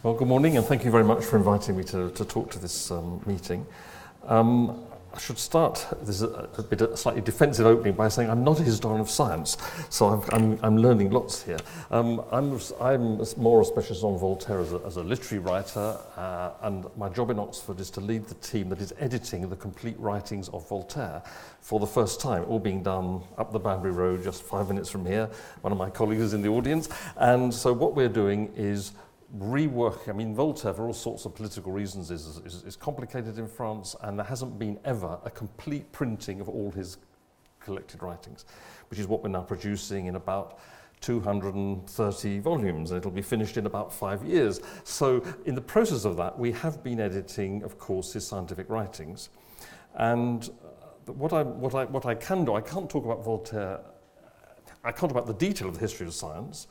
Well, good morning, and thank you very much for inviting me to talk to this meeting. I should start this a slightly defensive opening by saying I'm not a historian of science, so I'm learning lots here. I'm more a specialist on Voltaire as a literary writer, and my job in Oxford is to lead the team that is editing the complete writings of Voltaire for the first time, all being done up the Banbury Road, just 5 minutes from here. One of my colleagues is in the audience, and so what we're doing is rework. I mean, Voltaire, for all sorts of political reasons, is complicated in France, and there hasn't been ever a complete printing of all his collected writings, which is what we're now producing in about 230 volumes, and it'll be finished in about 5 years. So in the process of that, we have been editing, of course, his scientific writings. And what I can do, I can't talk about Voltaire, I can't talk about the detail of the history of science,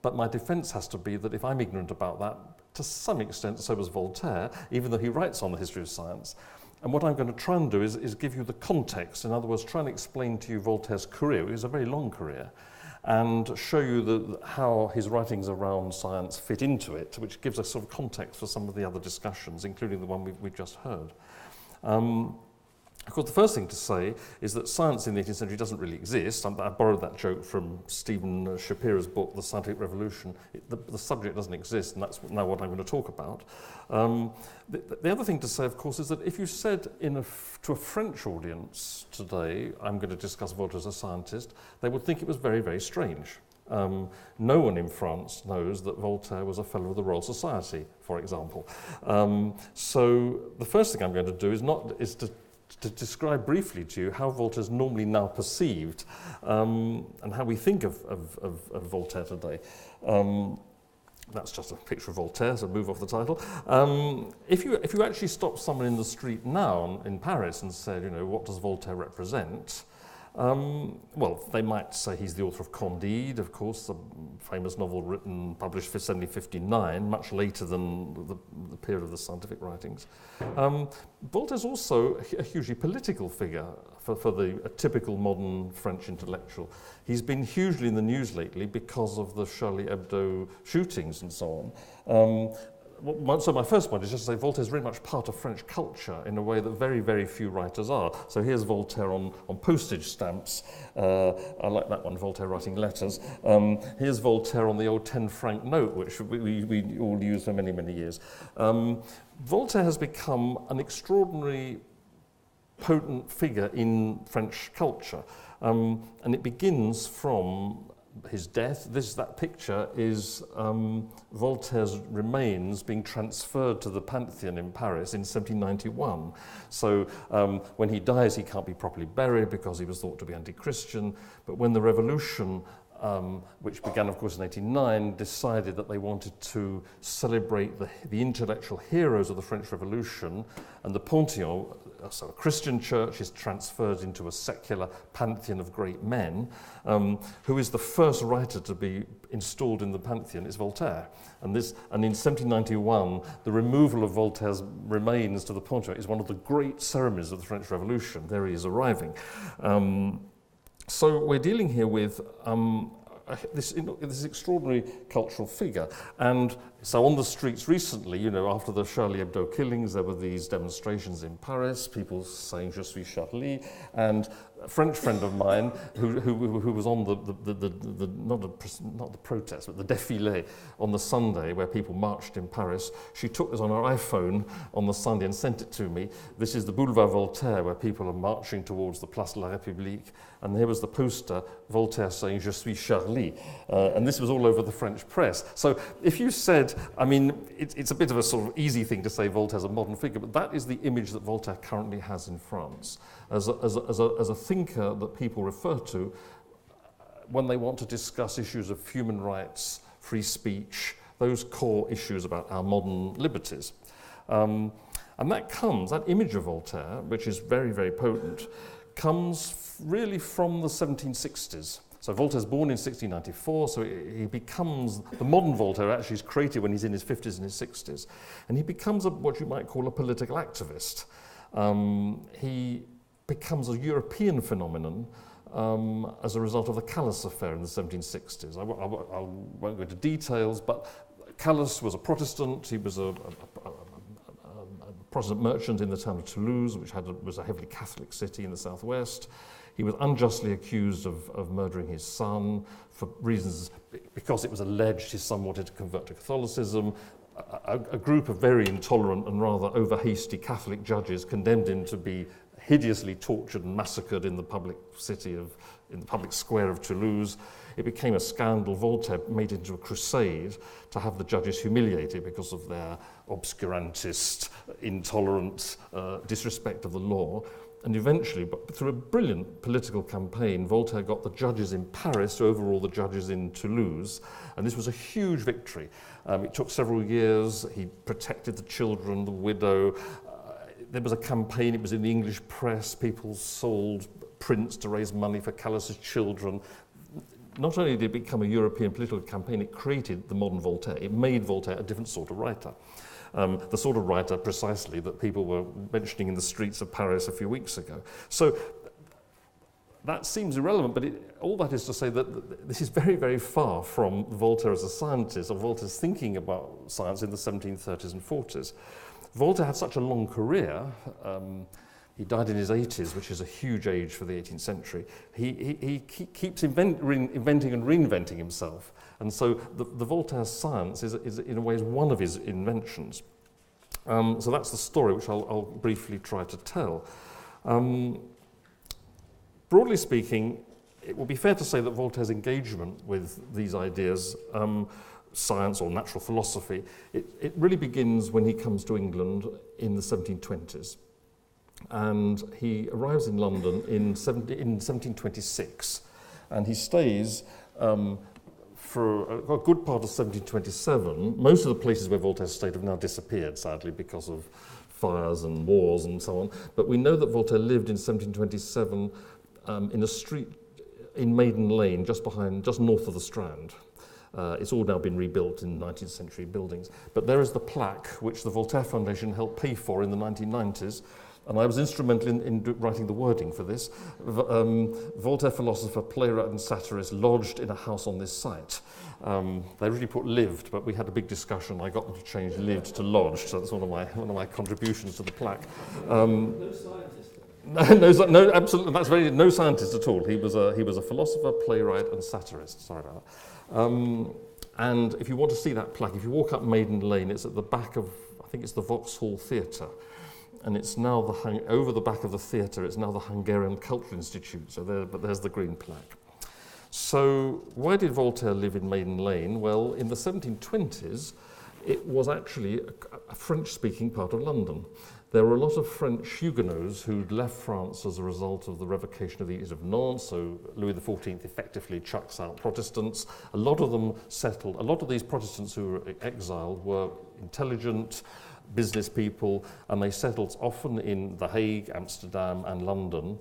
but my defence has to be that if I'm ignorant about that, to some extent so was Voltaire, even though he writes on the history of science. And what I'm going to try and do is give you the context, in other words, try and explain to you Voltaire's career, which is a very long career, and show you how his writings around science fit into it, which gives us sort of context for some of the other discussions, including the one we've just heard. Of course, the first thing to say is that science in the 18th century doesn't really exist. I borrowed that joke from Stephen Shapiro's book, The Scientific Revolution. The subject doesn't exist, and that's now what I'm going to talk about. The other thing to say, of course, is that if you said to a French audience today, I'm going to discuss Voltaire as a scientist, they would think it was very, very strange. No one in France knows that Voltaire was a Fellow of the Royal Society, for example. So the first thing I'm going to do is to describe briefly to you how Voltaire is normally now perceived, and how we think of Voltaire today. That's just a picture of Voltaire, so move off the title. If you actually stop someone in the street now in Paris and said, you know, what does Voltaire represent? Well, they might say he's the author of Candide, of course, the famous novel published in 1759, much later than the period of the scientific writings. Voltaire's also a hugely political figure for a typical modern French intellectual. He's been hugely in the news lately because of the Charlie Hebdo shootings and so on. So my first point is just to say Voltaire's very much part of French culture in a way that very, very few writers are. So here's Voltaire on postage stamps. I like that one, Voltaire writing letters. Here's Voltaire on the old 10-franc note, which we all used for many, many years. Voltaire has become an extraordinary potent figure in French culture. And it begins from his death. That picture is Voltaire's remains being transferred to the Pantheon in Paris in 1791. So when he dies, he can't be properly buried because he was thought to be anti-Christian. But when the revolution, which began, of course, in 1809, decided that they wanted to celebrate the intellectual heroes of the French Revolution, and the Pantheon, so a Christian church, is transferred into a secular pantheon of great men. Who is the first writer to be installed in the pantheon is Voltaire. And in 1791, the removal of Voltaire's remains to the Pantheon is one of the great ceremonies of the French Revolution. There he is arriving. So we're dealing here with this extraordinary cultural figure. And so on the streets recently, you know, after the Charlie Hebdo killings, there were these demonstrations in Paris, people saying "Je suis Charlie," and a French friend of mine who was on not the protest, but the défilé on the Sunday where people marched in Paris. She took this on her iPhone on the Sunday and sent it to me. This is the Boulevard Voltaire, where people are marching towards the Place de la République, and here was the poster, Voltaire saying "Je suis Charlie," and this was all over the French press. So if you said, I mean, it's a bit of a sort of easy thing to say Voltaire's a modern figure, but that is the image that Voltaire currently has in France as a thinker that people refer to when they want to discuss issues of human rights, free speech, those core issues about our modern liberties. And that image of Voltaire, which is very, very potent, comes really from the 1760s. So Voltaire's born in 1694, so he becomes, the modern Voltaire actually is created when he's in his 50s and his 60s, and he becomes what you might call a political activist. He becomes a European phenomenon as a result of the Calais affair in the 1760s. I won't go into details, but Calas was a Protestant. He was a Protestant merchant in the town of Toulouse, which was a heavily Catholic city in the southwest. He was unjustly accused of murdering his son for reasons, because it was alleged his son wanted to convert to Catholicism. A group of very intolerant and rather over-hasty Catholic judges condemned him to be hideously tortured and massacred in the public in the public square of Toulouse. It became a scandal. Voltaire made it into a crusade to have the judges humiliated because of their obscurantist, intolerant disrespect of the law. And eventually, but through a brilliant political campaign, Voltaire got the judges in Paris to overawe the judges in Toulouse. And this was a huge victory. It took several years. He protected the children, the widow. There was a campaign. It was in the English press. People sold prints to raise money for Calas's children. Not only did it become a European political campaign, it created the modern Voltaire. It made Voltaire a different sort of writer. The sort of writer precisely that people were mentioning in the streets of Paris a few weeks ago. So that seems irrelevant, but all that is to say that this is very, very far from Voltaire as a scientist, or Voltaire's thinking about science in the 1730s and 40s. Voltaire had such a long career. He died in his 80s, which is a huge age for the 18th century. He keeps inventing and reinventing himself. And so the Voltaire science is in a way one of his inventions. So that's the story which I'll briefly try to tell. Broadly speaking, it will be fair to say that Voltaire's engagement with these ideas, science or natural philosophy, it really begins when he comes to England in the 1720s. And he arrives in London in 1726, and he stays for a good part of 1727. Most of the places where Voltaire stayed have now disappeared, sadly, because of fires and wars and so on. But we know that Voltaire lived in 1727 in a street in Maiden Lane, just north of the Strand. It's all now been rebuilt in 19th century buildings. But there is the plaque which the Voltaire Foundation helped pay for in the 1990s. And I was instrumental in writing the wording for this. Voltaire philosopher, playwright and satirist lodged in a house on this site. They really put lived, but we had a big discussion. I got them to change lived to lodged, so that's one of my contributions to the plaque. No scientist. No, absolutely. That's no scientist at all. He was a philosopher, playwright and satirist. Sorry about that. And if you want to see that plaque, if you walk up Maiden Lane, it's at the back of, I think it's the Vauxhall Theatre. And it's now over the back of the theatre, it's now the Hungarian Cultural Institute. So there's the green plaque. So why did Voltaire live in Maiden Lane? Well, in the 1720s, it was actually a French-speaking part of London. There were a lot of French Huguenots who'd left France as a result of the revocation of the Edict of Nantes, so Louis XIV effectively chucks out Protestants. A lot of them settled. A lot of these Protestants who were exiled were intelligent, business people, and they settled often in The Hague, Amsterdam and London,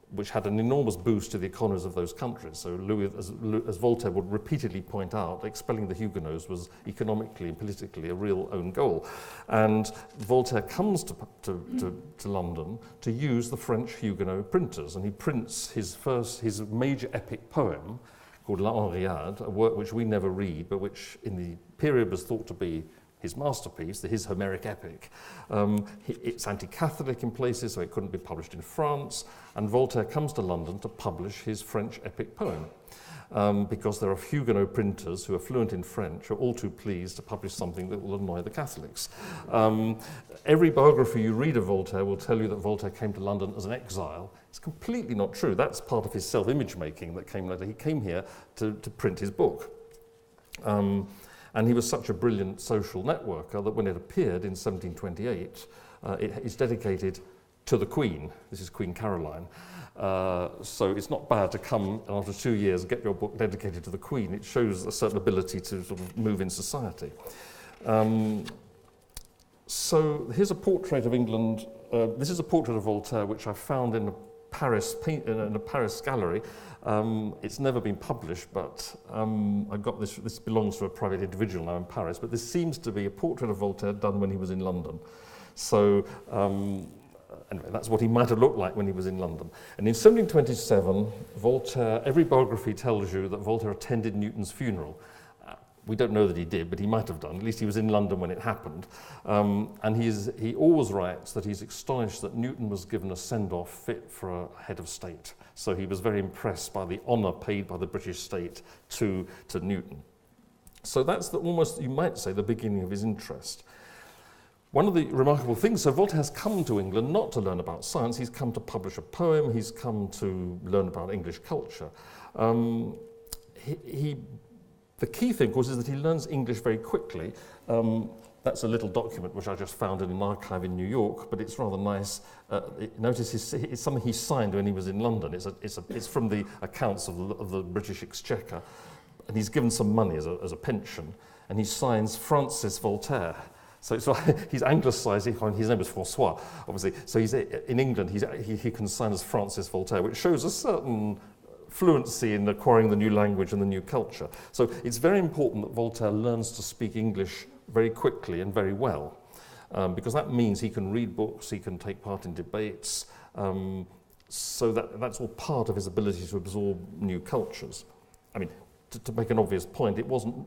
which had an enormous boost to the economies of those countries. So Louis, as Voltaire would repeatedly point out, expelling the Huguenots was economically and politically a real own goal. And Voltaire comes to London to use the French Huguenot printers, and he prints his major epic poem called La Henriade, a work which we never read, but which in the period was thought to be his masterpiece, his Homeric epic. It's anti-Catholic in places, so it couldn't be published in France, and Voltaire comes to London to publish his French epic poem, because there are Huguenot printers who are fluent in French, who are all too pleased to publish something that will annoy the Catholics. Every biography you read of Voltaire will tell you that Voltaire came to London as an exile. It's completely not true. That's part of his self-image making that came later. He came here to print his book. And he was such a brilliant social networker that when it appeared in 1728, it is dedicated to the Queen. This is Queen Caroline. So it's not bad to come and after 2 years get your book dedicated to the Queen. It shows a certain ability to sort of move in society. So here's a portrait of England. This is a portrait of Voltaire which I found in a Paris gallery. It's never been published, but I got this. This belongs to a private individual now in Paris, but this seems to be a portrait of Voltaire done when he was in London. So anyway, that's what he might have looked like when he was in London. And in 1727, Voltaire, every biography tells you that Voltaire attended Newton's funeral. We don't know that he did, but he might have done. At least he was in London when it happened. And he always writes that he's astonished that Newton was given a send-off fit for a head of state. So he was very impressed by the honour paid by the British state to Newton. So that's almost, you might say, the beginning of his interest. One of the remarkable things, so Voltaire has come to England not to learn about science, he's come to publish a poem, he's come to learn about English culture. The key thing, of course, is that he learns English very quickly. That's a little document which I just found in an archive in New York, but it's rather nice. Notice it's something he signed when he was in London. It's from the accounts of the British Exchequer, and he's given some money as a pension, and he signs Francis Voltaire. So he's anglicised, his name is François, obviously. So he's in England, he can sign as Francis Voltaire, which shows a certain fluency in acquiring the new language and the new culture. So it's very important that Voltaire learns to speak English very quickly and very well, because that means he can read books, he can take part in debates, so that's all part of his ability to absorb new cultures. I mean, to make an obvious point, it wasn't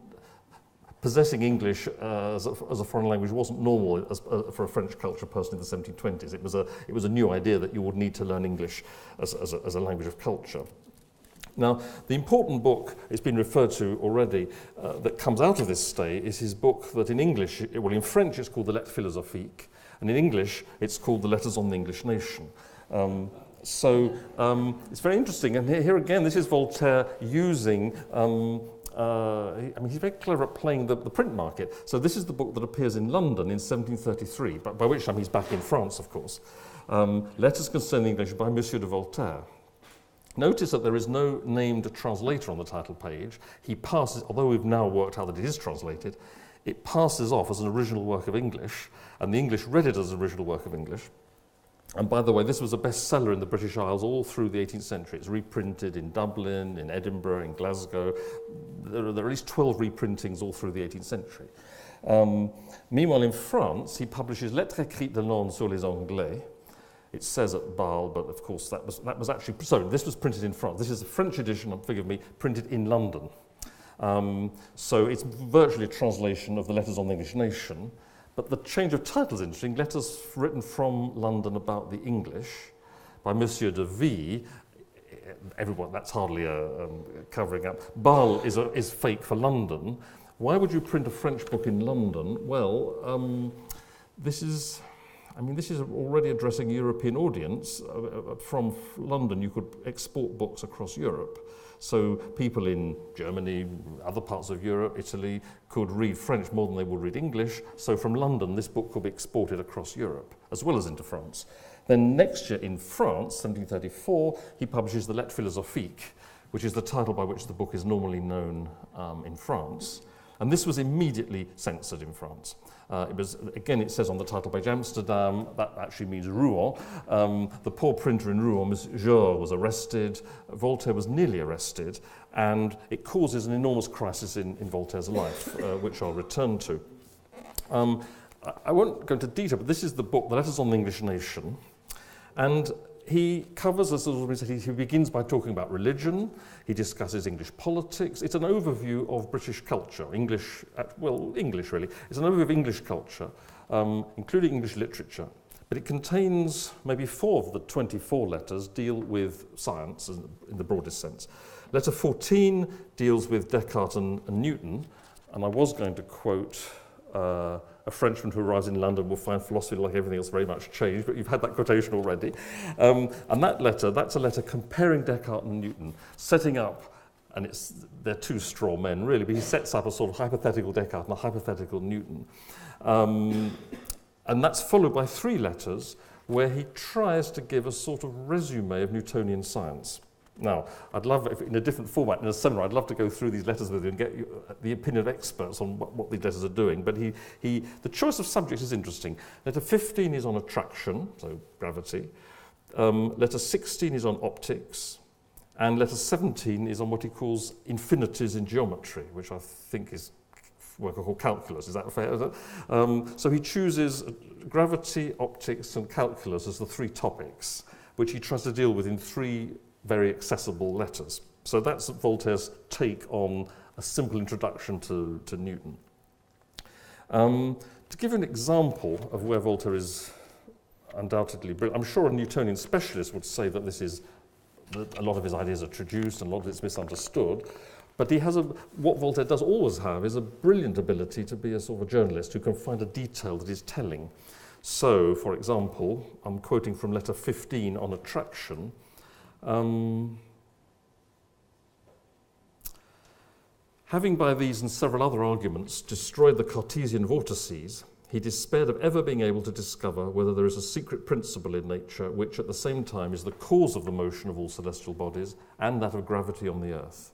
possessing English as a foreign language wasn't normal for a French culture person in the 1720s. It was a new idea that you would need to learn English as a language of culture. Now, the important book, it's been referred to already, that comes out of this stay is his book that in English, in French it's called the Lettres philosophiques, and in English it's called the Letters on the English Nation. It's very interesting, and here again, this is Voltaire using, he's very clever at playing the print market. So this is the book that appears in London in 1733, by which time he's back in France, of course. Letters Concerning English by Monsieur de Voltaire. Notice that there is no named translator on the title page. He passes, although we've now worked out that it is translated, it passes off as an original work of English, and the English read it as an original work of English. And by the way, this was a bestseller in the British Isles all through the 18th century. It's reprinted in Dublin, in Edinburgh, in Glasgow. There are at least 12 reprintings all through the 18th century. Meanwhile, in France, he publishes Lettres écrites de Londres sur les Anglais. It says at Bâle, but of course that was actually, sorry, this was printed in France. This is a French edition, forgive me, printed in London. So it's virtually a translation of the Letters on the English Nation, but the change of title is interesting. Letters written from London about the English by Monsieur de Vie. Everyone, that's hardly a covering up. Bâle is fake for London. Why would you print a French book in London? Well, this is already addressing a European audience. From London, you could export books across Europe. So people in Germany, other parts of Europe, Italy, could read French more than they would read English. So from London, this book could be exported across Europe, as well as into France. Then next year in France, 1734, he publishes the Lettres philosophiques, which is the title by which the book is normally known in France. And this was immediately censored in France. It says on the title page, Amsterdam, that actually means Rouen. The poor printer in Rouen, Monsieur, was arrested. Voltaire was nearly arrested, and it causes an enormous crisis in Voltaire's life, which I'll return to. I won't go into detail, but this is the book, The Letters on the English Nation, and he covers, as we said, he begins by talking about religion, he discusses English politics. It's an overview of British culture, English really. It's an overview of English culture, including English literature. But it contains maybe 4 of the 24 letters deal with science in the broadest sense. Letter 14 deals with Descartes and Newton, and I was going to quote a Frenchman who arrives in London will find philosophy, like everything else, very much changed, but you've had that quotation already. And that's a letter comparing Descartes and Newton, setting up, and they're 2 straw men, really, but he sets up a sort of hypothetical Descartes and a hypothetical Newton. And that's followed by 3 letters where he tries to give a sort of resume of Newtonian science. Now, I'd love, if in a different format, in a seminar, I'd love to go through these letters with you and get the opinion of experts on what these letters are doing. But the choice of subjects is interesting. Letter 15 is on attraction, so gravity. Letter 16 is on optics. And letter 17 is on what he calls infinities in geometry, which I think is work called calculus. Is that fair? Is it? So he chooses gravity, optics, and calculus as the 3 topics, which he tries to deal with in 3 very accessible letters. So that's Voltaire's take on a simple introduction to Newton. To give you an example of where Voltaire is undoubtedly brilliant, I'm sure a Newtonian specialist would say that a lot of his ideas are traduced and a lot of it's misunderstood. But what Voltaire does always have is a brilliant ability to be a sort of a journalist who can find a detail that is telling. So, for example, I'm quoting from letter 15 on attraction. Having by these and several other arguments destroyed the Cartesian vortices, he despaired of ever being able to discover whether there is a secret principle in nature which at the same time is the cause of the motion of all celestial bodies and that of gravity on the earth.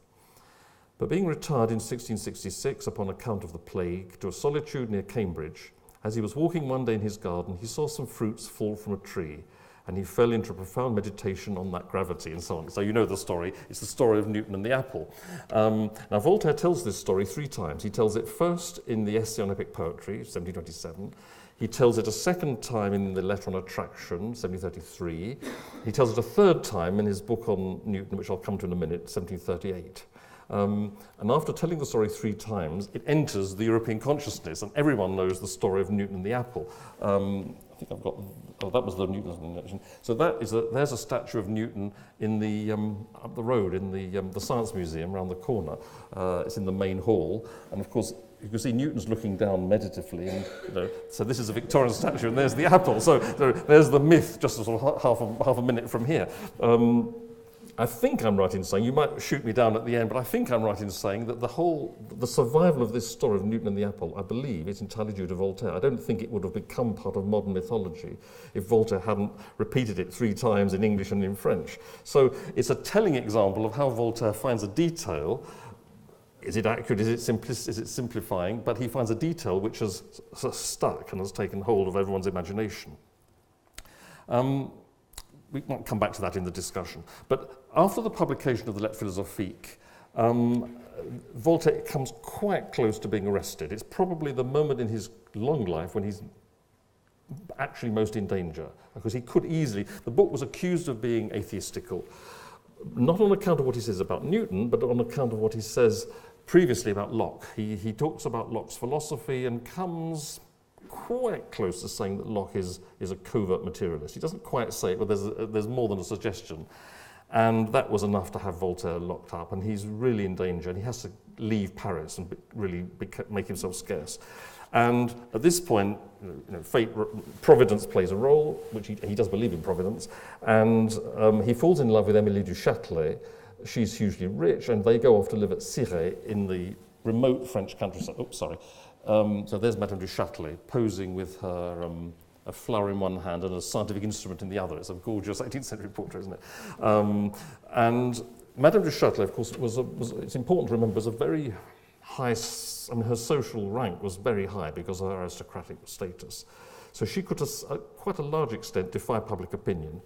But being retired in 1666 upon account of the plague to a solitude near Cambridge, as he was walking one day in his garden, he saw some fruits fall from a tree, and he fell into a profound meditation on that gravity and so on. So you know the story. It's the story of Newton and the apple. Now Voltaire tells this story 3 times. He tells it first in the Essay on Epic Poetry, 1727. He tells it a second time in the Letter on Attraction, 1733. He tells it a third time in his book on Newton, which I'll come to in a minute, 1738. And after telling the story 3 times, it enters the European consciousness, and everyone knows the story of Newton and the apple. I think I've got, that was the Newton. So there's a statue of Newton in the up the road in the Science Museum around the corner. It's in the main hall, and of course you can see Newton's looking down meditatively, and so this is a Victorian statue, and there's the apple. So there's the myth, just sort of half a minute from here. I think I'm right in saying, you might shoot me down at the end, but I think I'm right in saying that the survival of this story of Newton and the apple, I believe, is entirely due to Voltaire. I don't think it would have become part of modern mythology if Voltaire hadn't repeated it 3 times in English and in French. So it's a telling example of how Voltaire finds a detail. Is it accurate? Is it simplifying? But he finds a detail which has stuck and has taken hold of everyone's imagination. We might come back to that in the discussion. But after the publication of the Lettres philosophiques, Voltaire comes quite close to being arrested. It's probably the moment in his long life when he's actually most in danger, because he could easily, the book was accused of being atheistical, not on account of what he says about Newton, but on account of what he says previously about Locke. He talks about Locke's philosophy and comes quite close to saying that Locke is a covert materialist. He doesn't quite say it, but there's more than a suggestion. And that was enough to have Voltaire locked up, and he's really in danger, and he has to leave Paris and make himself scarce. And at this point, providence plays a role, which he does believe in providence, and he falls in love with Émilie du Châtelet. She's hugely rich, and they go off to live at Cirey in the remote French countryside. Oops, sorry. So there's Madame du Châtelet posing with her a flower in one hand and a scientific instrument in the other. It's a gorgeous 18th century portrait, isn't it? And Madame du Châtelet, of course, it's important to remember, was a very high, her social rank was very high because of her aristocratic status. So she could, to quite a large extent, defy public opinion.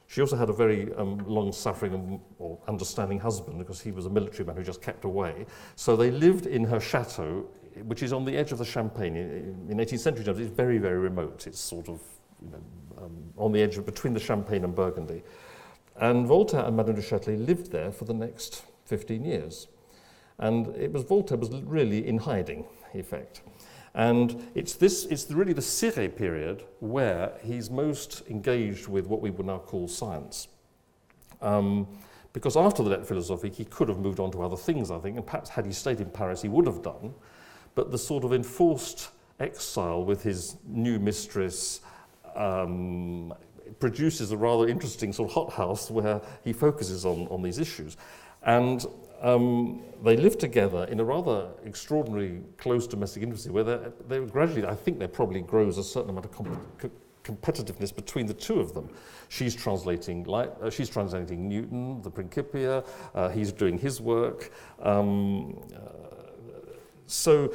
She also had a very long-suffering or understanding husband, because he was a military man who just kept away. So they lived in her chateau, which is on the edge of the Champagne. In 18th century terms, it's very, very remote. It's sort of on the edge between the Champagne and Burgundy. And Voltaire and Madame du Châtelet lived there for the next 15 years. And Voltaire was really in hiding, in effect. And it's really the Cirey period where he's most engaged with what we would now call science. Because after the Lettres philosophiques, he could have moved on to other things, I think, and perhaps had he stayed in Paris, he would have done. But the sort of enforced exile with his new mistress produces a rather interesting sort of hothouse where he focuses on these issues. And they live together in a rather extraordinary close domestic intimacy where they gradually, I think there probably grows a certain amount of competitiveness between the two of them. She's translating Newton, the Principia, he's doing his work. So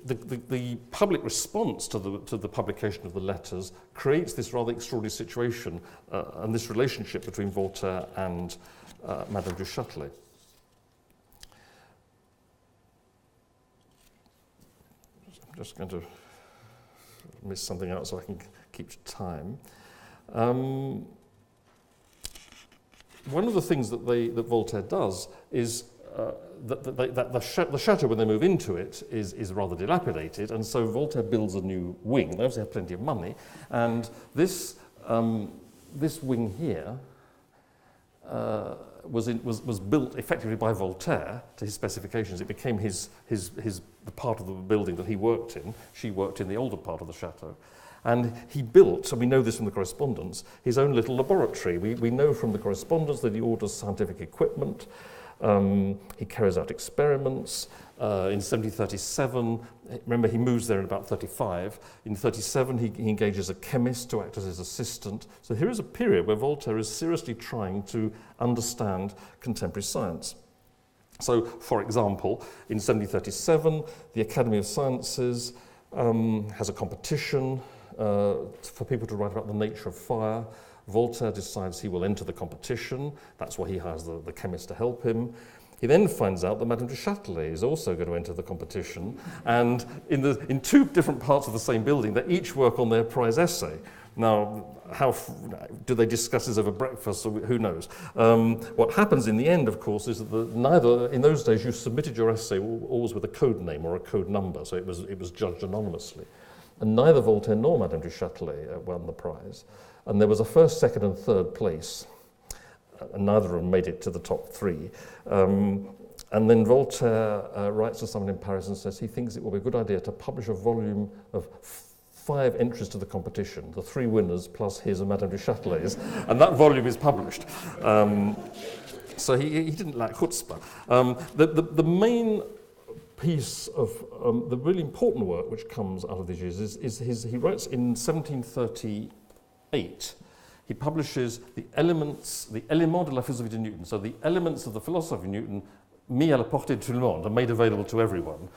the public response to the publication of the letters creates this rather extraordinary situation and this relationship between Voltaire and Madame du Châtelet. I'm just going to miss something out so I can keep to time. One of the things that Voltaire does is the chateau, when they move into it, is rather dilapidated, and so Voltaire builds a new wing. They obviously have plenty of money, and this wing here was built effectively by Voltaire to his specifications. It became the part of the building that he worked in. She worked in the older part of the chateau. And he built, and we know this from the correspondence, his own little laboratory. We know from the correspondence that he orders scientific equipment. He carries out experiments. In 1737, remember he moves there in about 35. In 37, he engages a chemist to act as his assistant. So here is a period where Voltaire is seriously trying to understand contemporary science. So, for example, in 1737, the Academy of Sciences has a competition for people to write about the nature of fire. Voltaire decides he will enter the competition. That's why he hires the chemist to help him. He then finds out that Madame du Châtelet is also going to enter the competition, and in two different parts of the same building, they each work on their prize essay. Now, how do they discuss this over breakfast? Or who knows? What happens in the end, of course, is that neither in those days you submitted your essay always with a code name or a code number, so it was judged anonymously. And neither Voltaire nor Madame du Châtelet won the prize. And there was a first, second, and third place, and neither of them made it to the top three. And then Voltaire writes to someone in Paris and says he thinks it will be a good idea to publish a volume of 5 entries to the competition, the 3 winners plus his and Madame du Châtelet's, and that volume is published. So he didn't lack chutzpah. The main piece of the really important work which comes out of these years is he writes in 1738. He publishes the Éléments de la philosophie de Newton, so the elements of the philosophy of Newton, mis à la portée de tout le monde, and made available to everyone,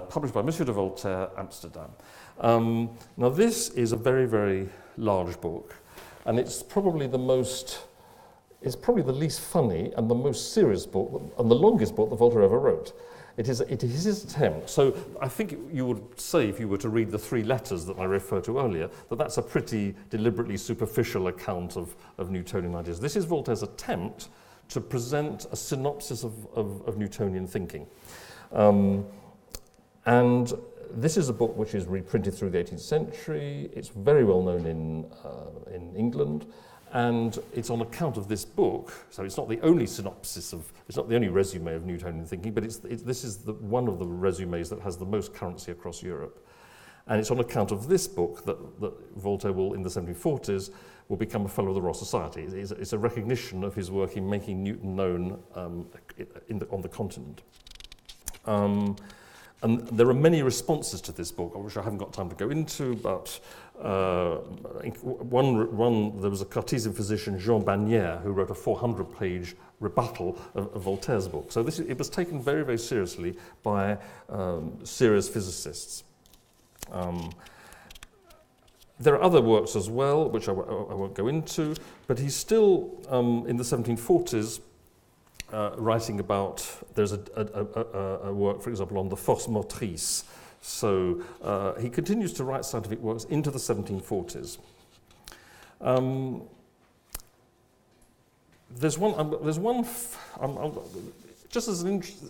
published by Monsieur de Voltaire, Amsterdam. Now this is a very, very large book, and it's probably the least funny and the most serious book and the longest book that Voltaire ever wrote. It is his attempt. So I think you would say, if you were to read the 3 letters that I referred to earlier, that that's a pretty deliberately superficial account of Newtonian ideas. This is Voltaire's attempt to present a synopsis of Newtonian thinking. And this is a book which is reprinted through the 18th century. It's very well known in England. And it's on account of this book, so it's not the only synopsis it's not the only resume of Newtonian thinking, but this is one of the resumes that has the most currency across Europe. And it's on account of this book that Voltaire will, in the 1740s, will become a Fellow of the Royal Society. It's a recognition of his work in making Newton known on the continent. And there are many responses to this book, which I haven't got time to go into, but there was a Cartesian physician, Jean Bagnères, who wrote a 400-page rebuttal of Voltaire's book. So it was taken very, very seriously by serious physicists. There are other works as well, which I won't go into, but he's still, in the 1740s, writing about, there's a work, for example, on the force motrice. So he continues to write scientific works into the 1740s.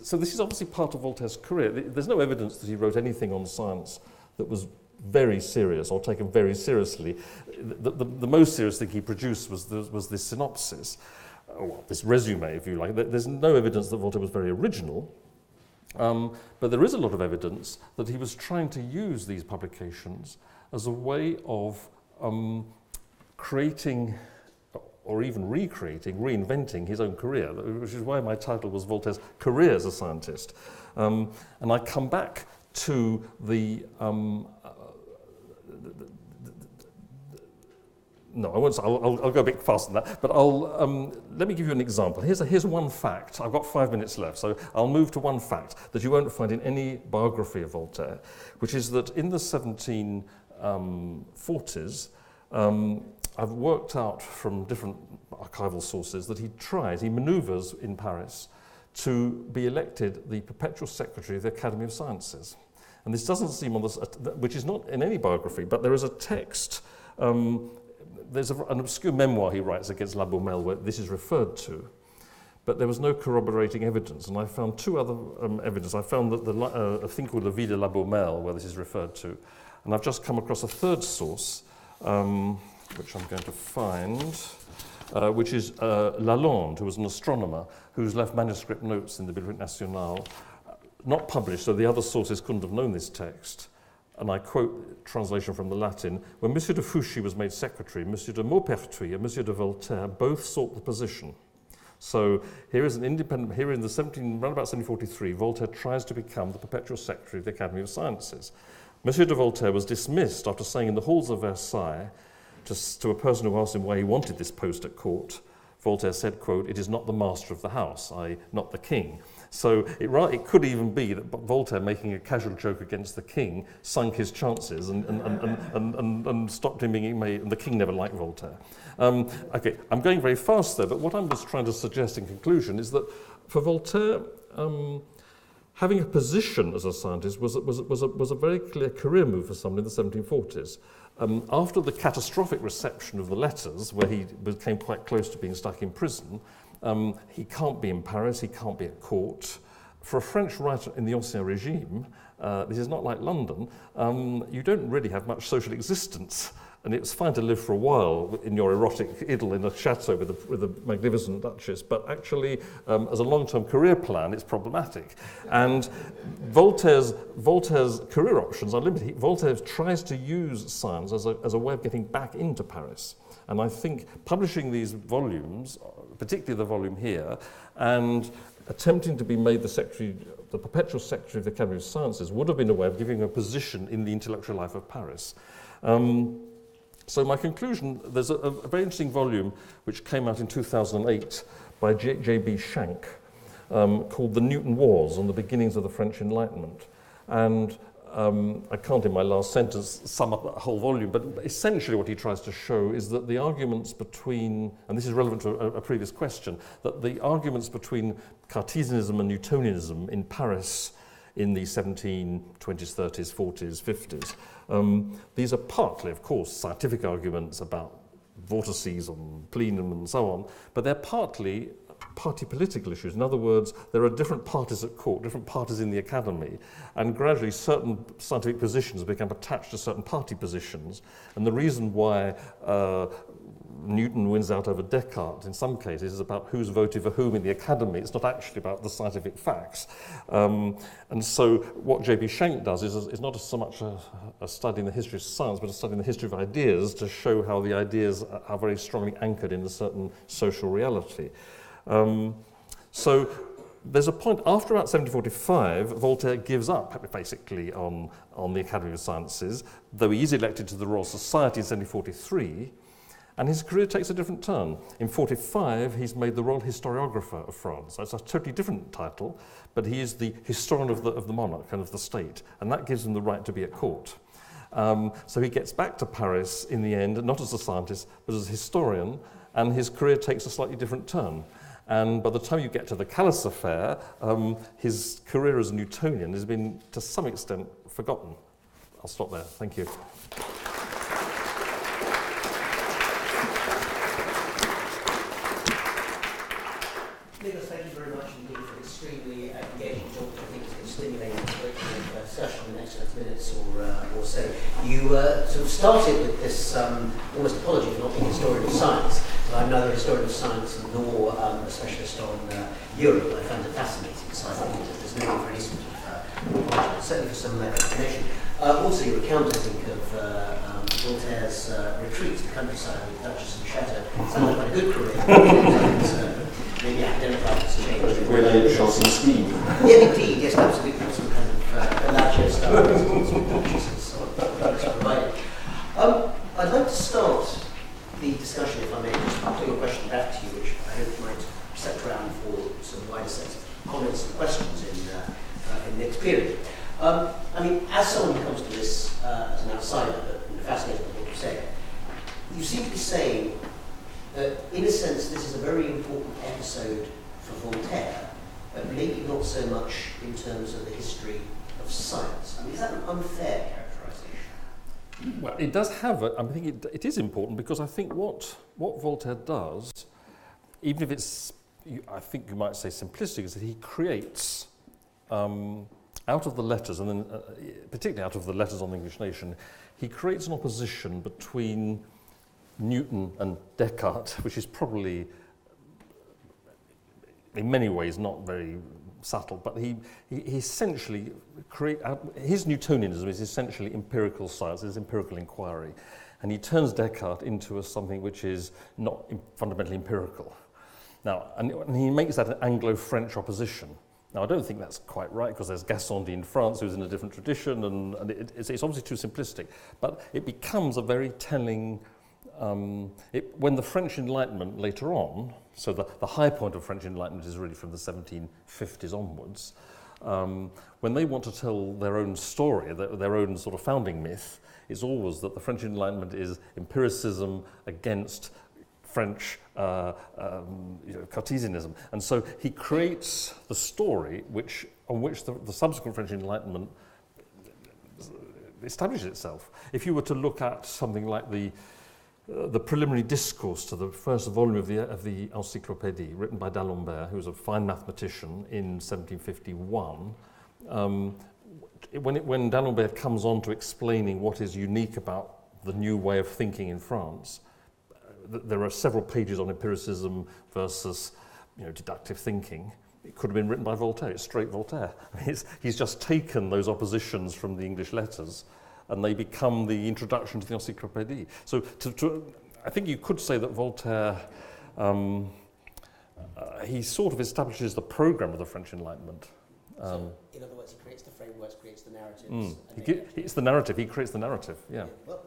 So this is obviously part of Voltaire's career. There's no evidence that he wrote anything on science that was very serious or taken very seriously. The most serious thing he produced was this synopsis. Well, this resume, if you like. There's no evidence that Voltaire was very original, but there is a lot of evidence that he was trying to use these publications as a way of creating, or even reinventing his own career, which is why my title was Voltaire's Career as a Scientist. And I come back to no, I won't. I'll go a bit faster than that. But let me give you an example. Here's one fact. I've got 5 minutes left, so I'll move to one fact that you won't find in any biography of Voltaire, which is that in the 1740s, I've worked out from different archival sources that he manoeuvres in Paris to be elected the perpetual secretary of the Academy of Sciences. And this doesn't seem on this, which is not in any biography, but there is a text. There's an obscure memoir he writes against La Beaumelle where this is referred to. but there was no corroborating evidence. And I found two other evidence. I found that a thing called the Vie de la Beaumelle, where this is referred to, and I've just come across a third source, which I'm going to find, which is Lalande, who was an astronomer, who's left manuscript notes in the Bibliothèque Nationale, not published, so the other sources couldn't have known this text. And I quote translation from the Latin: when Monsieur de Fouchy was made secretary, Monsieur de Maupertuis and Monsieur de Voltaire both sought the position. So here is an independent, here in the around about 1743, Voltaire tries to become the perpetual secretary of the Academy of Sciences. Monsieur de Voltaire was dismissed after saying in the halls of Versailles to a person who asked him why he wanted this post at court. Voltaire said, quote, "It is not the master of the house, i.e. not the king." So it could even be that Voltaire, making a casual joke against the king, sunk his chances and stopped him being made, and the king never liked Voltaire. Okay, I'm going very fast there, but what I'm just trying to suggest in conclusion is that for Voltaire, having a position as a scientist was a very clear career move for someone in the 1740s. After the catastrophic reception of the letters, where he became quite close to being stuck in prison, he can't be in Paris, he can't be at court. For a French writer in the Ancien Regime, this is not like London, you don't really have much social existence. And it was fine to live for a while in your erotic idyll in a chateau with a magnificent duchess, but actually, as a long-term career plan, it's problematic. And Voltaire's career options are limited. Voltaire tries to use science as a way of getting back into Paris. And I think publishing these volumes, particularly the volume here, and attempting to be made the perpetual secretary of the Academy of Sciences would have been a way of giving him a position in the intellectual life of Paris. So my conclusion, there's a very interesting volume which came out in 2008 by J.B. Shank called The Newton Wars on the Beginnings of the French Enlightenment. And I can't in my last sentence sum up that whole volume, but essentially what he tries to show is that the arguments between, and this is relevant to a previous question, that the arguments between Cartesianism and Newtonianism in Paris in the 1720s, 30s, 40s, 50s. These are partly, of course, scientific arguments about vortices and plenum and so on, but they're partly party political issues. In other words, there are different parties at court, different parties in the academy, and gradually certain scientific positions become attached to certain party positions. And the reason why Newton wins out over Descartes in some cases is about who's voted for whom in the academy. It's not actually about the scientific facts. And so what J.B. Shank does is not so much a study in the history of science, but a study in the history of ideas to show how the ideas are very strongly anchored in a certain social reality. So there's a point, after about 1745, Voltaire gives up basically on the Academy of Sciences, though he is elected to the Royal Society in 1743, and his career takes a different turn. In 45, he's made the Royal Historiographer of France. That's a totally different title, but he is the historian of the monarch and of the state, and that gives him the right to be at court. So he gets back to Paris in the end, not as a scientist, but as a historian, and his career takes a slightly different turn. And by the time you get to the Calais affair, his career as a Newtonian has been, to some extent, forgotten. I'll stop there. Thank you. Nicholas, thank you very much indeed for an extremely engaging talk. I think it's been stimulating session in the next 20 minutes or so. You sort of started with this almost apology for not being a historian of science. So I'm neither a historian of science nor a specialist on Europe, but I found it fascinating, so I think that there's no need for any sort of apology, certainly for some explanation. Also, your account, I think, of Voltaire's retreat to the countryside with the Duchess and Châtelet sounded like quite a good career. Maybe academic life has changed. Really Chelsea scheme. Yeah, indeed, yes, absolutely. Some kind of Bellagio style with Duchess and so on. Provided. I'd like to start the discussion, if I may, just putting a question back to you, which I hope might set ground for some wider set of comments and questions in the next period. I mean, as someone who comes to this as an outsider, but fascinated by what you say, you seem to be saying that, in a sense, this is a very important episode for Voltaire, but maybe not so much in terms of the history of science. I mean, is that an unfair characterization? Well, it does have I think it is important, because I think what Voltaire does, even if it's I think you might say simplistic, is that he creates, out of the letters, and then particularly out of the letters on the English nation, he creates an opposition between Newton and Descartes, which is probably, in many ways, not very subtle, but he essentially his Newtonianism is essentially empirical science, is empirical inquiry, and he turns Descartes into something which is not fundamentally empirical. Now, and he makes that an Anglo-French opposition. Now, I don't think that's quite right, because there's Gassendi in France who's in a different tradition, and it's obviously too simplistic, but it becomes a very telling. When the French Enlightenment later on, so the high point of French Enlightenment is really from the 1750s onwards, when they want to tell their own story, their own sort of founding myth, it's always that the French Enlightenment is empiricism against French Cartesianism. And so he creates the story on which the subsequent French Enlightenment establishes itself. If you were to look at something like the preliminary discourse to the first volume of the Encyclopédie, written by d'Alembert, who was a fine mathematician in 1751, when d'Alembert comes on to explaining what is unique about the new way of thinking in France, there are several pages on empiricism versus deductive thinking. It could have been written by Voltaire. It's straight Voltaire. He's just taken those oppositions from the English letters, and they become the introduction to the Encyclopédie. So I think you could say that Voltaire, he sort of establishes the program of the French Enlightenment. So, in other words, he creates the frameworks, creates the narratives. It's the narrative. He creates the narrative. Yeah. Well,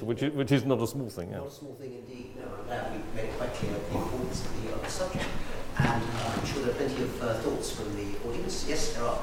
which is not a small thing. Yeah. Not a small thing indeed. No, I'm glad we made it quite clear the importance of the subject, and I'm sure there are plenty of thoughts from the audience. Yes, there are.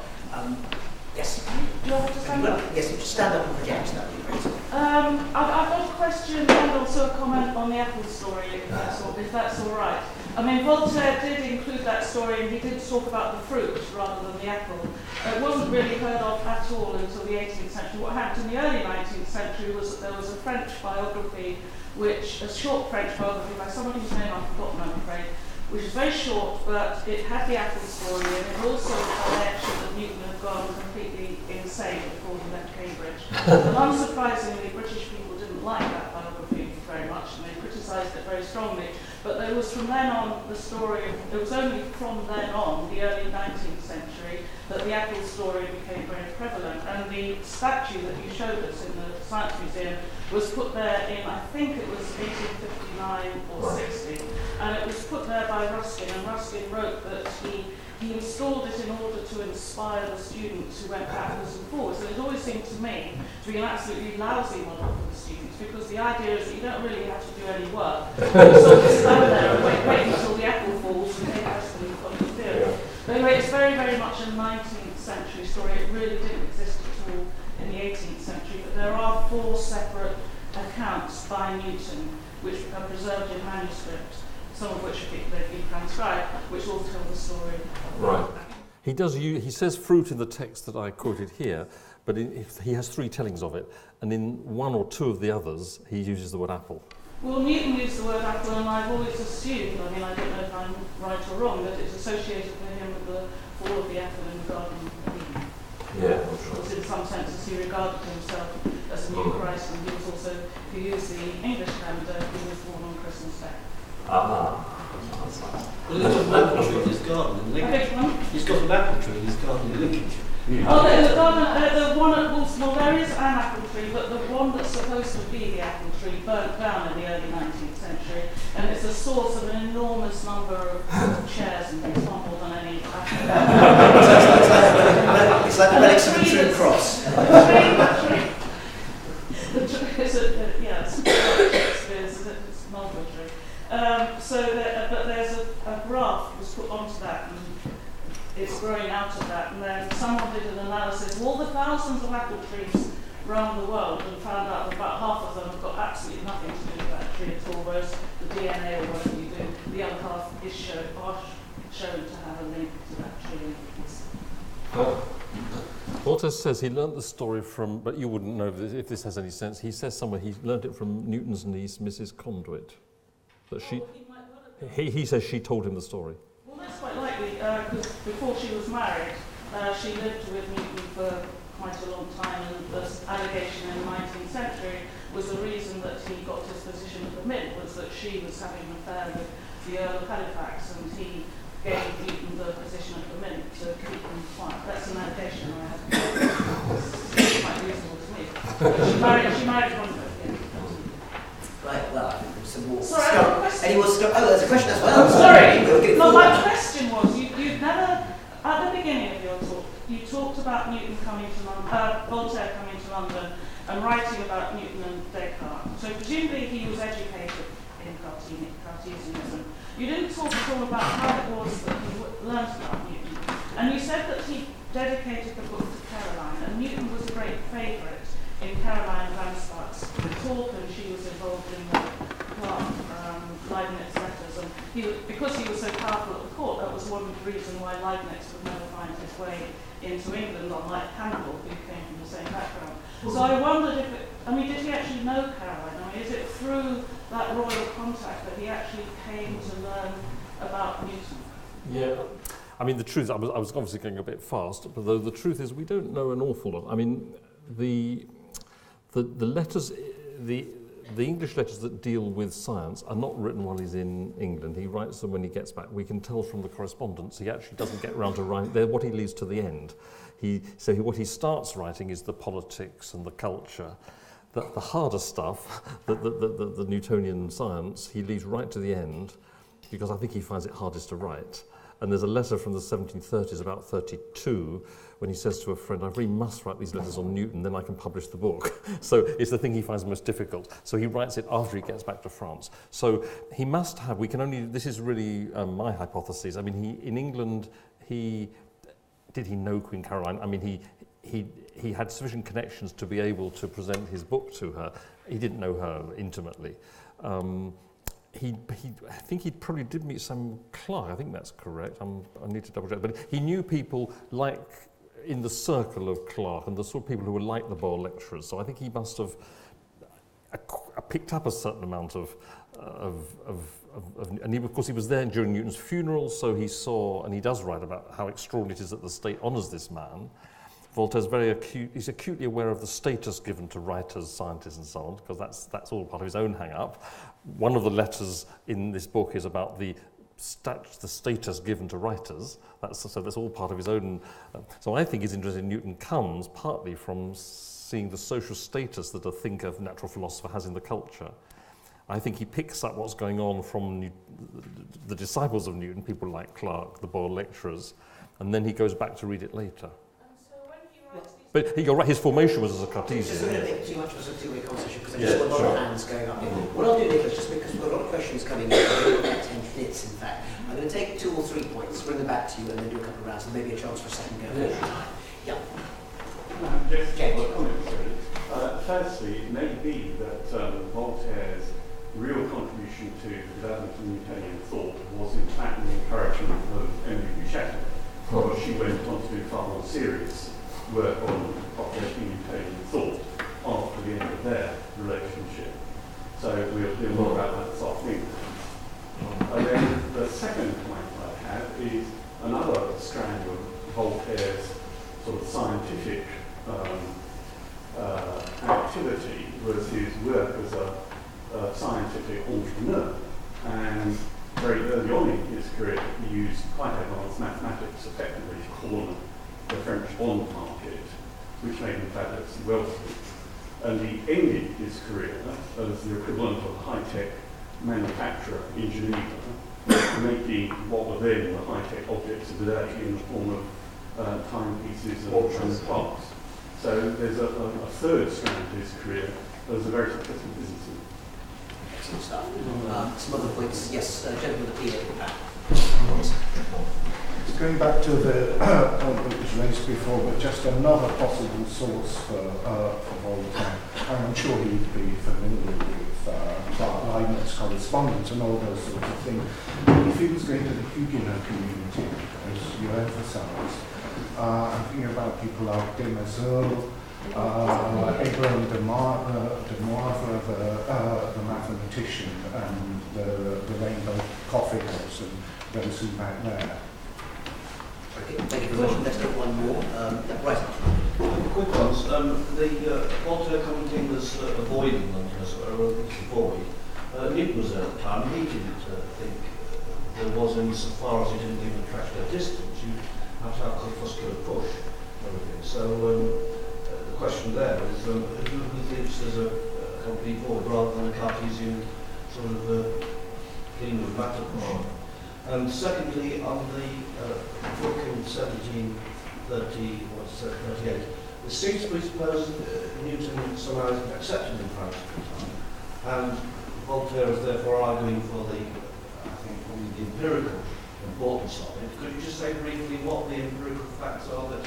Yes. Do you want to stand up? Yes, if you stand up and project, that would be great. I've got a question and also a comment on the apple story, if that's all right. I mean, Voltaire did include that story, and he did talk about the fruit rather than the apple. It wasn't really heard of at all until the 18th century. What happened in the early 19th century was that there was a French biography, a short French biography by someone whose name I've forgotten, I'm afraid, which is very short, but it had the apple story, and it also alleged that Newton had gone completely insane before he left Cambridge. And unsurprisingly, British people didn't like that biography very much, and they criticised it very strongly. But there was from then on the story, it was only from then on, the early 19th century, that the apple story became very prevalent. And the statue that you showed us in the Science Museum was put there in, I think it was 1859 or 60, and it was put there by Ruskin, and Ruskin wrote that he installed it in order to inspire the students who went backwards and forwards. And it always seemed to me to be an absolutely lousy model for the students, because the idea is that you don't really have to do any work. You sort of stand there and wait until the apple falls and take us to the theory. But anyway, it's very, very much a 19th century story. It really didn't exist at all in the 18th century. But there are 4 separate accounts by Newton which are preserved in manuscript, some of which they've been transcribed, which all tell the story. Right. He says fruit in the text that I quoted here, but he has 3 tellings of it, and in 1 or 2 of the others, he uses the word apple. Well, Newton used the word apple, and I've always assumed, I mean, I don't know if I'm right or wrong, that it's associated for him with the fall of the apple in the Garden of Eden. Yeah. Because in some senses he regarded himself as a new Christ, and he was also, if you use the English calendar, he was born on Christmas Day. Well, he's got an apple tree in his garden in Lincolnshire. He's got an apple tree in his garden in Lincolnshire. Oh, the garden, the one at well, there is an apple tree, but the one that's supposed to be the apple tree burnt down in the early 19th century, and it's a source of an enormous number of chairs and things, far more than any apple. It's like the relics of the true cross. It's mulberry tree. But there's a graft was put onto that, and it's growing out of that. And then someone did an analysis of all the thousands of apple trees around the world and found out that about half of them have got absolutely nothing to do with that tree at all, whereas the DNA or whatever you do, the other half is shown to have a link to that tree. Voltaire says he learnt the story from, but you wouldn't know if this has any sense, he says somewhere he learnt it from Newton's niece, Mrs. Conduit. That he says she told him the story. Well, rightly, because before she was married, she lived with Newton for quite a long time, and the allegation in the 19th century was the reason that he got his position at the Mint was that she was having an affair with the Earl of Halifax, and he gave Newton the position at the Mint to keep him quiet. That's an allegation I have. It's quite reasonable to me. She married one of them. Right, well, I think there's some more. Sorry, I have a question. Oh, there's a question as well. Sorry. No, my question was, you'd never, at the beginning of your talk, you talked about Newton coming to London, Voltaire coming to London, and writing about Newton and Descartes. So presumably he was educated in Cartesianism. You didn't talk at all about how it was that he learned about Newton. And you said that he dedicated the book to Caroline, and Newton was a great favourite in Caroline Vanstadt's talk, and she was involved in the Cronk, Leibniz letters. And because he was so powerful at the court, that was one reason why Leibniz would never find his way into England, unlike Hannibal, who came from the same background. So I wondered if did he actually know Caroline? Is it through that royal contact that he actually came to learn about Newton? Yeah. I mean, the truth, I was obviously going a bit fast, but the truth is we don't know an awful lot. I mean, the letters, the English letters that deal with science are not written while he's in England. He writes them when he gets back. We can tell from the correspondence he actually doesn't get round to writing. They're what he leaves to the end. What he starts writing is the politics and the culture. The harder stuff, the Newtonian science, he leaves right to the end because I think he finds it hardest to write. And there's a letter from the 1730s, about 32, when he says to a friend, I really must write these letters on Newton, then I can publish the book. So it's the thing he finds most difficult. So he writes it after he gets back to France. So he must have, this is really my hypothesis. I mean, in England, did he know Queen Caroline? I mean, he had sufficient connections to be able to present his book to her. He didn't know her intimately. I think he probably did meet some Clark. I think that's correct. I need to double check. But he knew people like in the circle of Clark and the sort of people who were like the Boyle lecturers. So I think he must have picked up a certain amount of and of course he was there during Newton's funeral, so he saw, and he does write about how extraordinary it is that the state honours this man. Voltaire's he's acutely aware of the status given to writers, scientists and so on, because that's all part of his own hang-up. One of the letters in this book is about the status given to writers. So that's all part of his own. So I think his interest in Newton comes partly from seeing the social status that a thinker, natural philosopher has in the culture. I think he picks up what's going on from the disciples of Newton, people like Clark, the Boyle lecturers, and then he goes back to read it later. But you're right, his formation was as a Cartesian. Just a minute, I think too much of a two-way conversation because there's just a lot of hands going up here. What I'll do, Nicholas, just because we've got a lot of questions coming in, we've got about 10 minutes in fact, I'm going to take 2 or 3 points, bring them back to you and then do a couple of rounds and maybe a chance for a second go. Yeah. Firstly, it may be that Voltaire's real contribution to the development of Newtonian thought was in fact the encouragement of Émilie du Châtelet, because she went on to do far more serious work on populating Newtonian thought after the end of their relationship. So we'll hear more about that this afternoon. And then the second point I have is another strand of Voltaire's sort of scientific activity was his work as a scientific entrepreneur. And very early on in his career, he used quite advanced mathematics effectively to corner the French bond market, which made him fabulously wealthy. And he ended his career as the equivalent of a high-tech manufacturer in Geneva, making what were then the high-tech objects of the day in the form of timepieces and clocks. So there's a third strand to his career as a very successful businessman. Excellent stuff. Some other points. Yes, gentleman at the back. Going back to the point that was raised before, but just another possible source for Voltaire. I'm sure he'd be familiar with Clark Leibniz correspondence and all those sorts of things. If he was going to the Huguenot community, as you emphasised, I'm thinking about people like de Maisel, Abraham de Moivre, the mathematician, and the Rainbow Coffee House, and those who back there. Okay, thank you very much. Let's take one more. Right. Quick ones. Voltaire commenting as avoiding London, as a void. Newton was there at the time. He didn't think there was, insofar as he didn't even attract their distance. You have to have a muscular push. So the question there is, who thinks there's a complete void rather than a Cartesian sort of thing with matter push? And secondly, on the book in 1738, it seems to presuppose Newton somehow accepted in France at the time, and Voltaire is therefore arguing for the, I think, probably the empirical importance of it. Could you just say briefly what the empirical facts are that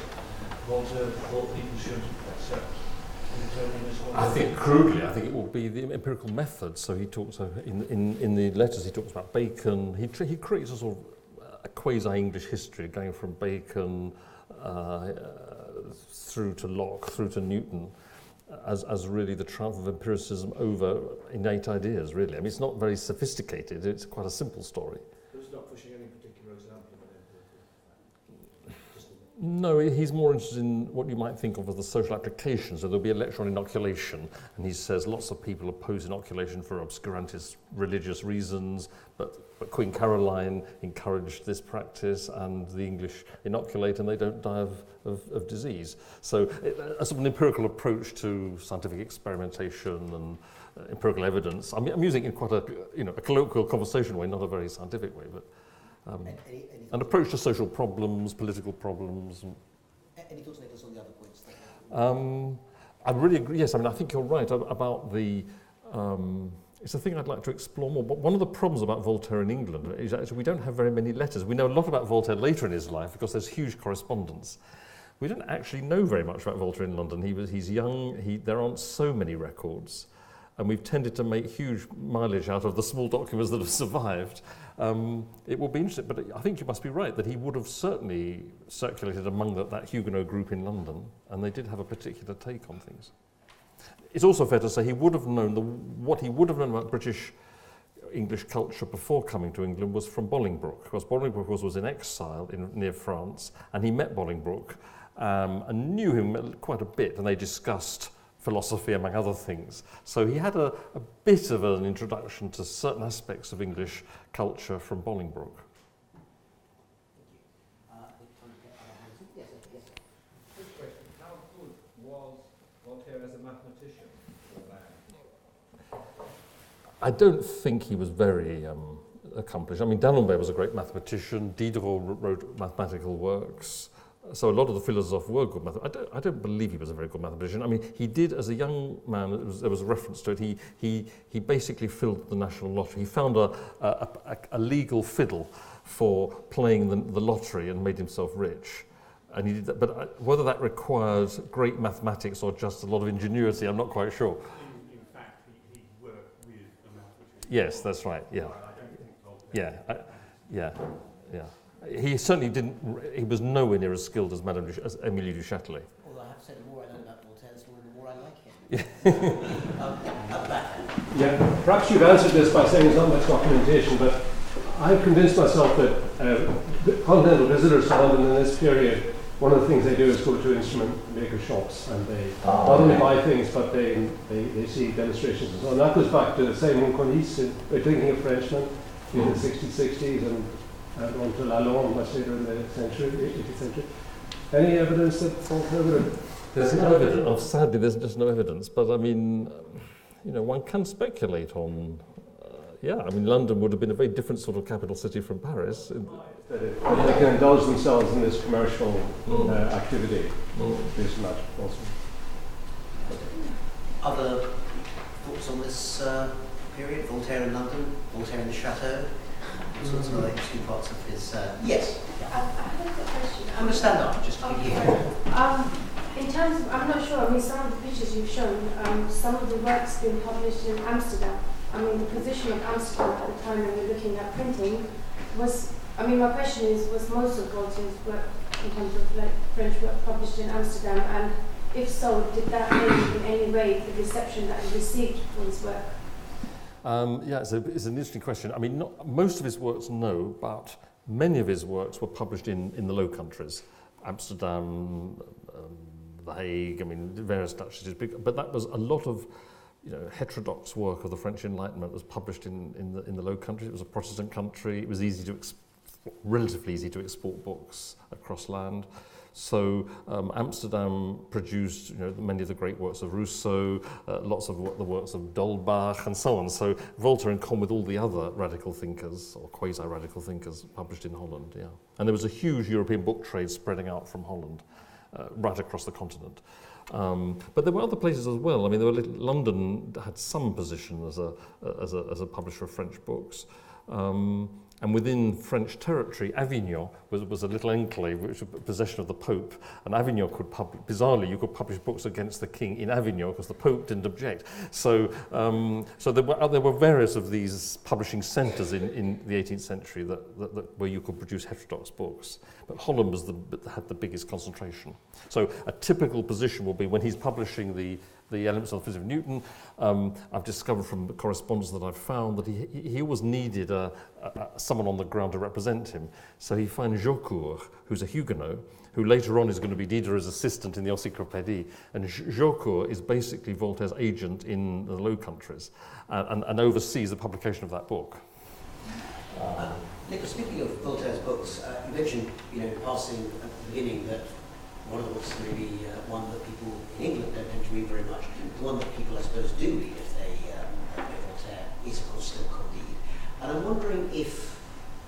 Voltaire thought people should accept? I think crudely, I think it will be the empirical method. So he talks in the letters. He talks about Bacon. He creates a sort of a quasi-English history going from Bacon through to Locke, through to Newton, as really the triumph of empiricism over innate ideas. Really, I mean, it's not very sophisticated. It's quite a simple story. Who's not pushing any particular example of it? No, he's more interested in what you might think of as the social application. So there'll be a lecture on inoculation, and he says lots of people oppose inoculation for obscurantist religious reasons, but Queen Caroline encouraged this practice, and the English inoculate and they don't die of disease. So a sort of an empirical approach to scientific experimentation and empirical evidence. I mean, I'm using it in quite a colloquial conversation way, not a very scientific way, but an approach to social problems, political problems. Any thoughts, Nicholas, on the other points? I really agree. Yes, I mean, I think you're right about the. It's a thing I'd like to explore more. But one of the problems about Voltaire in England is actually we don't have very many letters. We know a lot about Voltaire later in his life because there's huge correspondence. We don't actually know very much about Voltaire in London. He's young. There aren't so many records, and we've tended to make huge mileage out of the small documents that have survived. It will be interesting, but I think you must be right that he would have certainly circulated among that Huguenot group in London, and they did have a particular take on things. It's also fair to say he would have known what he would have known about British English culture before coming to England was from Bolingbroke, because Bolingbroke was in exile near France, and he met Bolingbroke and knew him quite a bit, and they discussed philosophy among other things. So he had a bit of an introduction to certain aspects of English culture from Bolingbroke. Yes. Quick question. How good was Voltaire as a mathematician? I don't think he was very accomplished. I mean, D'Alembert was a great mathematician. Diderot wrote mathematical works. So a lot of the philosophers were good mathematicians. I don't believe he was a very good mathematician. I mean, he did, as a young man, there was a reference to it, he basically filled the national lottery. He found a legal fiddle for playing the lottery and made himself rich. And he did that, but whether that requires great mathematics or just a lot of ingenuity, I'm not quite sure. In fact, he worked with a mathematician. Yes, that's right, yeah. I don't think Voltaire. Yeah. He certainly didn't. He was nowhere near as skilled as as Émilie du Châtelet. Although I have to say, the more I know about Voltaire, the more I like him. Yeah, perhaps you've answered this by saying there's not much documentation, but I've convinced myself that continental visitors to London in this period, one of the things they do is go to instrument maker shops, and they not only buy things, but they see demonstrations and so on. That goes back to the same Monconis, thinking of Frenchmen in the 60s and on to Lalonde much later in the 18th century. Any evidence that Voltaire would have? There's no evidence. Sadly, there's just no evidence. But I mean, one can speculate on. I mean, London would have been a very different sort of capital city from Paris. That they can indulge themselves in this commercial activity. Based on that also. Other thoughts on this period? Voltaire in London, Voltaire in the Chateau? Sorts of other interesting parts of his. Yes. I have a quick question. I'm going to stand up just to be here. In terms of, I'm not sure. I mean, some of the pictures you've shown, some of the works being published in Amsterdam. I mean, the position of Amsterdam at the time when we're looking at printing was. I mean, my question is: was most of Voltaire's work, in terms of French work, published in Amsterdam? And if so, did that maybe in any way the reception that he received for his work? It's an interesting question. I mean, most of his works, no, but many of his works were published in the Low Countries, Amsterdam, The Hague, I mean, various Dutch cities, but that was a lot of heterodox work of the French Enlightenment was published in the Low Countries. It was a Protestant country. It was relatively easy to export books across land. So Amsterdam produced many of the great works of Rousseau, lots of the works of D'Holbach and so on. So Voltaire, in common with all the other radical thinkers or quasi-radical thinkers, published in Holland. Yeah, and there was a huge European book trade spreading out from Holland, right across the continent. But there were other places as well. I mean, London had some position as a publisher of French books. And within French territory, Avignon was a little enclave which was possession of the Pope. And Avignon could bizarrely, you could publish books against the king in Avignon because the Pope didn't object. So there were various of these publishing centres in the 18th century where you could produce heterodox books. But Holland had the biggest concentration. So a typical position will be when he's publishing the elements of the physics of Newton. I've discovered from the correspondence that I've found that he always needed someone on the ground to represent him. So he finds Jaucourt, who's a Huguenot, who later on is going to be Diderot's assistant in the Encyclopédie. And Jaucourt is basically Voltaire's agent in the Low Countries and oversees the publication of that book. Nicholas, speaking of Voltaire's books, you mentioned, in passing at the beginning that one of the books may be one that people in England don't tend to read very much. The one that people, I suppose, do read if they know Voltaire is, of course, still Candide. And I'm wondering if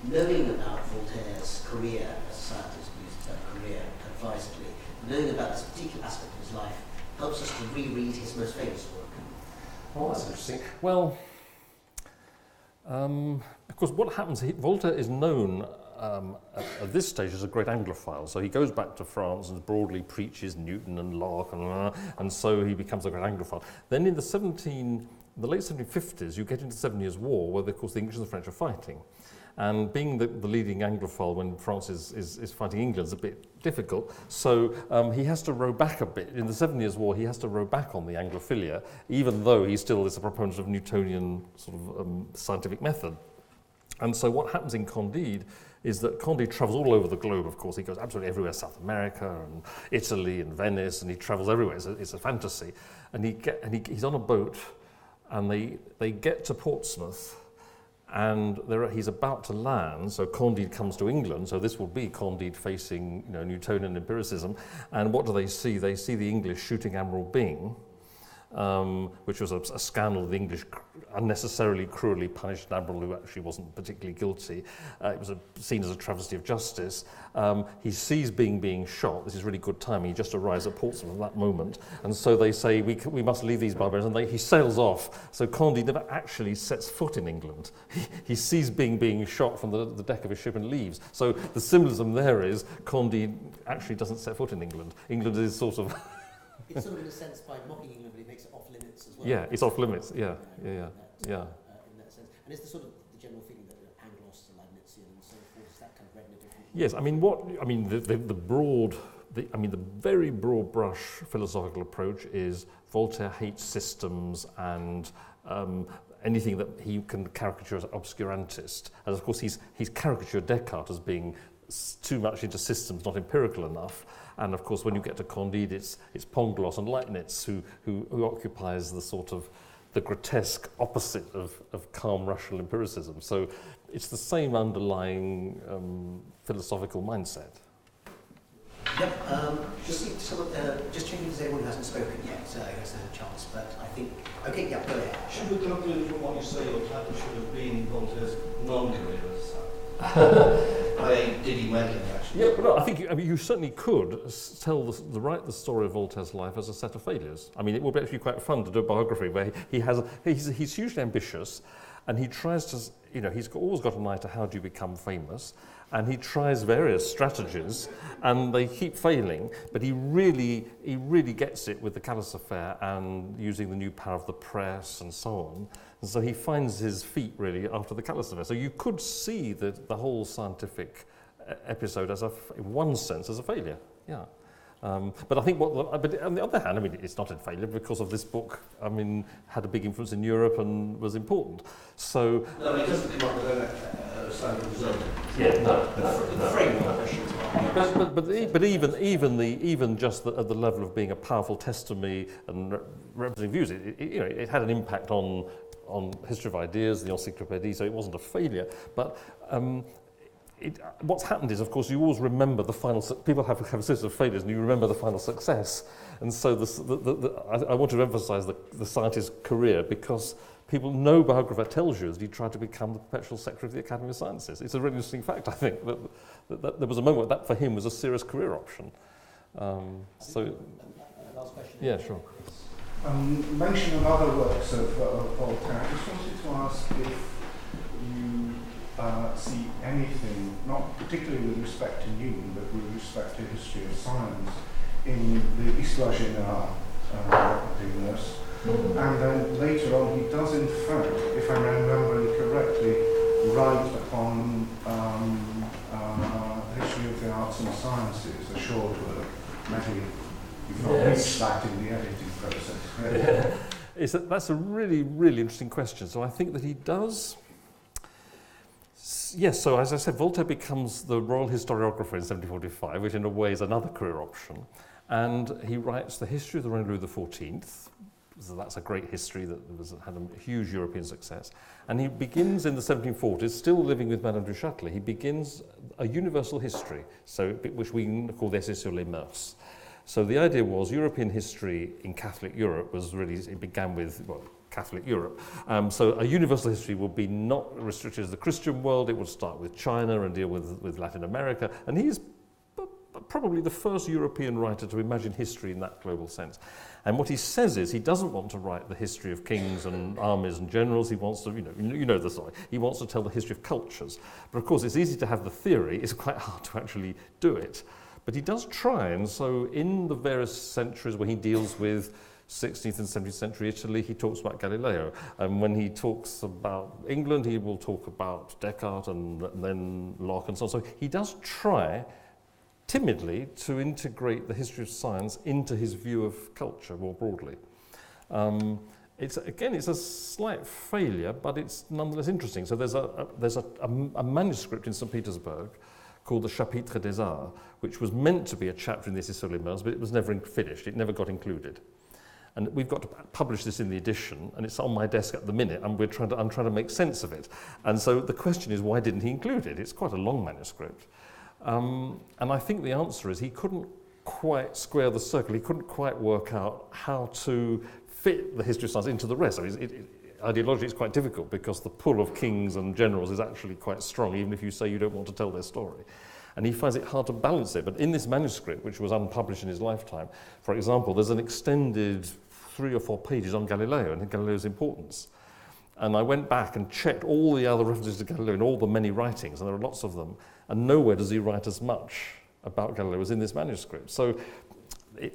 knowing about Voltaire's career as a scientist, we use the term career advisedly, knowing about this particular aspect of his life helps us to reread his most famous work. Oh, that's interesting. Well, of course, what happens, Voltaire is known at this stage as a great Anglophile. So he goes back to France and broadly preaches Newton and Locke, and so he becomes a great Anglophile. Then in the late 1750s, you get into the 7 Years' War, where, of course, the English and the French are fighting. And being the leading Anglophile when France is fighting England is a bit difficult. So he has to row back a bit. In the 7 Years' War, he has to row back on the Anglophilia, even though he still is a proponent of Newtonian sort of scientific method. And so what happens in Candide is that Candide travels all over the globe, of course. He goes absolutely everywhere, South America and Italy and Venice, and he travels everywhere. It's a fantasy. And he's on a boat, and they get to Portsmouth, and he's about to land, so Candide comes to England, so this will be Candide facing Newtonian empiricism. And what do they see? They see the English shooting Admiral Byng, which was a scandal. The English unnecessarily cruelly punished an admiral who actually wasn't particularly guilty. It was seen as a travesty of justice. He sees Byng being shot. This is really good timing. He just arrives at Portsmouth at that moment. And so they say, we must leave these barbarians. And he sails off. So Candide never actually sets foot in England. He sees Byng being shot from the deck of his ship and leaves. So the symbolism there is Candide actually doesn't set foot in England. England is sort of... It's sort of, in a sense, by mocking England, but it makes it off limits as well. Yeah, it's off limits. Yeah. In that sense, and it's the sort of the general feeling that Anglos and Leibnizian and so forth is that kind of read in a different. Yes, the very broad brush philosophical approach is Voltaire hates systems and anything that he can caricature as obscurantist, and of course he's caricatured Descartes as being too much into systems, not empirical enough. And of course, when you get to Candide, it's Pangloss and Leibniz who occupies the sort of the grotesque opposite of calm rational empiricism. So it's the same underlying philosophical mindset. Yep. Just checking if there's anyone who hasn't spoken yet, who hasn't had a chance. But I think okay. Yeah, go ahead. Should we conclude from what you say that it should have been Voltaire's non-career as such? Did he make it actually? Yeah, but I think you certainly could write the story of Voltaire's life as a set of failures. I mean, it would be actually quite fun to do a biography where he's hugely ambitious, and he tries to, he's always got an eye to how do you become famous, and he tries various strategies, and they keep failing, but he really gets it with the Calais affair and using the new power of the press and so on. And so he finds his feet really after the Calais affair. So you could see the whole scientific episode in one sense as a failure. Yeah. But I think but on the other hand, it's not a failure because of this book. had a big influence in Europe and was important. So no, he doesn't come up with side of the result. Yeah, no. The frame of the question is what But even just at the level of being a powerful testimony and representing views, it had an impact on history of ideas, the encyclopédie, so it wasn't a failure. But what's happened is, of course, you always remember the final. People have a series of failures, and you remember the final success. And so I want to emphasise the scientist's career, because no biographer tells you that he tried to become the perpetual secretary of the Academy of Sciences. It's a really interesting fact, I think, that there was a moment that for him was a serious career option. Last question. Yeah, sure. Mention of other works of Voltaire. I just wanted to ask if you see anything, not particularly with respect to Newton, but with respect to history of science, in the Histoire Générale Venus. And then later on, he does, in fact, if I'm remembering correctly, write upon the history of the arts and sciences, a short work. Maybe you've not reached that in the editing process. Yeah. That's a really, really interesting question. So I think that he does. Yes, so as I said, Voltaire becomes the royal historiographer in 1745, which in a way is another career option. And he writes the history of the reign of Louis XIV. So that's a great history that had a huge European success. And he begins in the 1740s, still living with Madame du Châtelet, he begins a universal history, which we call the Essai sur les mœurs. So the idea was European history in Catholic Europe it began with, Catholic Europe. So a universal history will be not restricted to the Christian world. It would start with China and deal with Latin America. And he's probably the first European writer to imagine history in that global sense. And what he says is he doesn't want to write the history of kings and armies and generals. He wants to, you know the story. He wants to tell the history of cultures. But of course, it's easy to have the theory. It's quite hard to actually do it. But he does try, and so in the various centuries where he deals with 16th and 17th century Italy, he talks about Galileo. And when he talks about England, he will talk about Descartes and then Locke and so on. So he does try timidly to integrate the history of science into his view of culture more broadly. It's a slight failure, but it's nonetheless interesting. So there's a manuscript in St. Petersburg called the Chapitre des Arts, which was meant to be a chapter in the Essai sur les mœurs, but it was never finished. It never got included. And we've got to publish this in the edition, and it's on my desk at the minute, and I'm trying to make sense of it. And so the question is, why didn't he include it? It's quite a long manuscript. And I think the answer is he couldn't quite square the circle. He couldn't quite work out how to fit the history of science into the rest. Ideologically, it's quite difficult because the pull of kings and generals is actually quite strong, even if you say you don't want to tell their story. And he finds it hard to balance it. But in this manuscript, which was unpublished in his lifetime, for example, there's an extended 3 or 4 pages on Galileo and Galileo's importance. And I went back and checked all the other references to Galileo in all the many writings, and there are lots of them, and nowhere does he write as much about Galileo as in this manuscript. So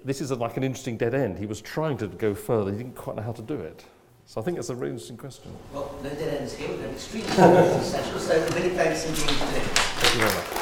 this is like an interesting dead end. He was trying to go further, he didn't quite know how to do it. So I think it's a really interesting question. Well, no dead ends here, we've got an extremely important session, so many thanks indeed today. Thank you very much.